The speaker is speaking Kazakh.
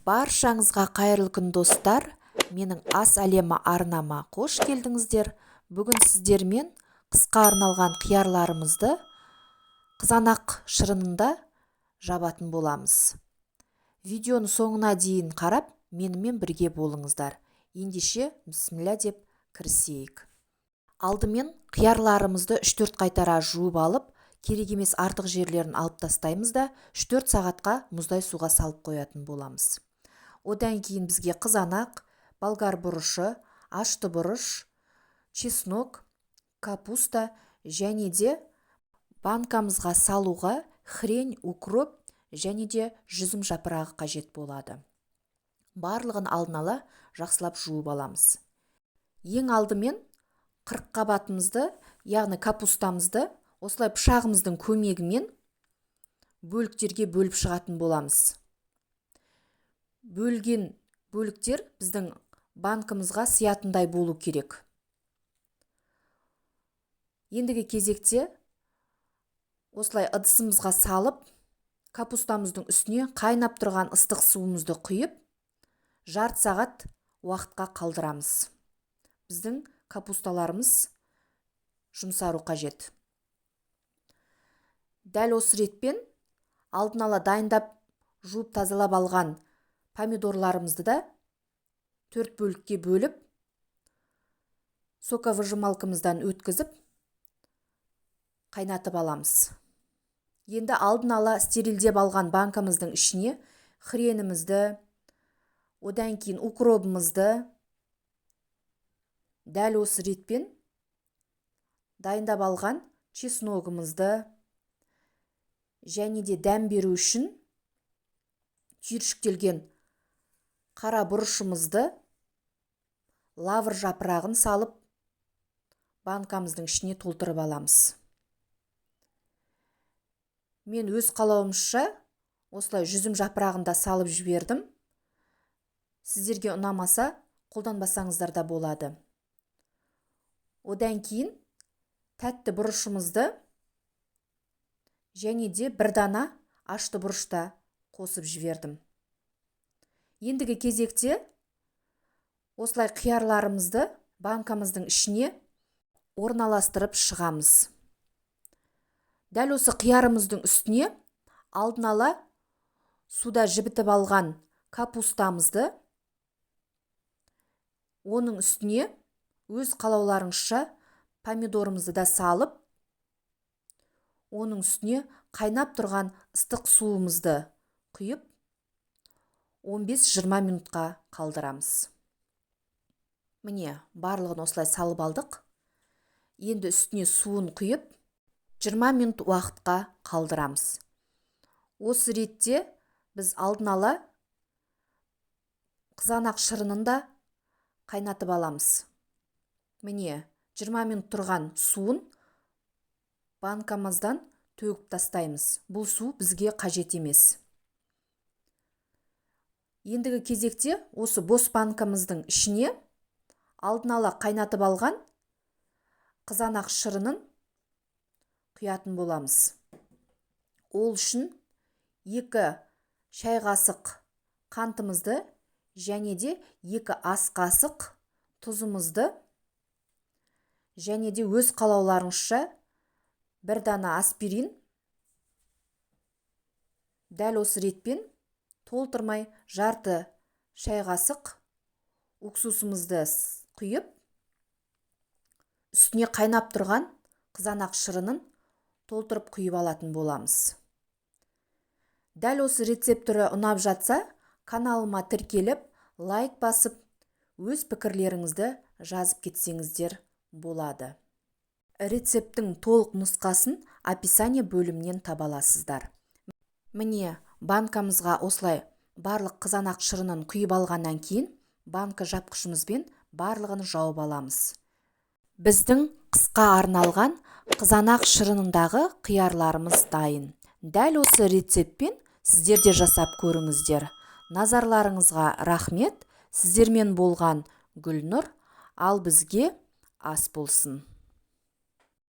Баршаңызға қайырлы күн достар, менің ас әлемі арнама қош келдіңіздер. Бүгін сіздермен қысқа арналған қиярларымызды қызанақ шырынында жабатын боламыз. Видеоны соңына дейін қарап, менімен бірге болыңыздар. Ендеше бісміллә деп кірісейік. Алдымен қиярларымызды 3-4 қайтара жуып алып, керек емес артық жерлерін алып тастаймыз да 3-4 сағатқа мұздай суға салып қоятын боламыз. Одан кейін бізге қызанақ, болгар бұрышы, ашты бұрыш, чеснок, капуста және де банкамызға салуға хрень, укроп және де жүзім жапырағы қажет болады. Барлығын алдын ала жақсылап жуып аламыз. Ең алдымен қырыққабатымызды, яғни капустамызды осылай пышағымыздың көмегімен бөліктерге бөліп шығатын боламыз. Бөлген бөліктер біздің банкымызға сиятындай болу керек. Ендігі кезекте осылай ыдысымызға салып, капустамыздың үстіне қайнап тұрған ыстық суымызды құйып, жарты сағат уақытқа қалдырамыз. Біздің капусталарымыз жұмсару қажет. Дәл осы ретпен алдын ала дайындап жуып тазалап алған помидорларымызды да 4 бөлікке бөліп, соковыжималкамыздан өткізіп, қайнатып аламыз. Енді алдын ала стерилдеп алған банкамыздың ішіне хренімізді, одан кейін укробымызды дәл осы ретпен дайындап алған чесногымызды және де дәм беру үшін түйіршіктелген қара бұрышымызды, лавр жапырағын салып, банкамыздың ішіне толтырып аламыз. Мен өз қалауымша осылай жүзім жапырағында салып жібердім. Сіздерге ұнамаса, қолданбасаңыздар да болады. Одан кейін тәтті бұрышымызды және де бір дана ашты бұрышта қосып жібердім. Ендігі кезекте осылай қиярларымызды банкамыздың ішіне орналастырып шығамыз. Дәл осы қиярымыздың үстіне алдын ала суда жібітіп алған капустамызды, оның үстіне өз қалауларыңызша помидорымызды да салып, оның үстіне қайнап тұрған ыстық суымызды құйып, 15-20 минутқа қалдырамыз. Міне, барлығын осылай салып алдық. Енді үстіне суын құйып, 20 минут уақытқа қалдырамыз. Осы ретте біз алдын ала қызанақ шырынын да қайнатып аламыз. Міне, 20 минут тұрған суын банкамыздан төгіп тастаймыз. Бұл су бізге қажет емес. Ендігі кезекте осы бос банкамыздың ішіне алдын ала қайнатып алған қызанақ шырынын құятын боламыз. Ол үшін 2 шай қасық қантымызды және де 2 ас қасық тұзымызды және де өз қалауларыңызша 1 дана аспирин дәл осы ретпен толтырмай жарты шай қасық уксусымызды құйып, үстіне қайнап тұрған қызанақ шырынын толтырып құйып алатын боламыз. Дәл осы рецепт түрі ұнап жатса, каналыма тіркеліп, лайк басып, өз пікірлеріңізді жазып кетсеңіздер болады. Рецепттің толық нұсқасын описание бөлімнен таба аласыздар. Міне, банкамызға осылай барлық қызанақ шырынын құйып алғаннан кейін, банка жапқышымызбен барлығын жауып аламыз. Біздің қысқа арналған қызанақ шырынындағы қиярларымыз дайын. Дәл осы рецептпен сіздер де жасап көріңіздер. Назарларыңызға рахмет. Сіздермен болған Гүлнұр, ал бізге ас болсын.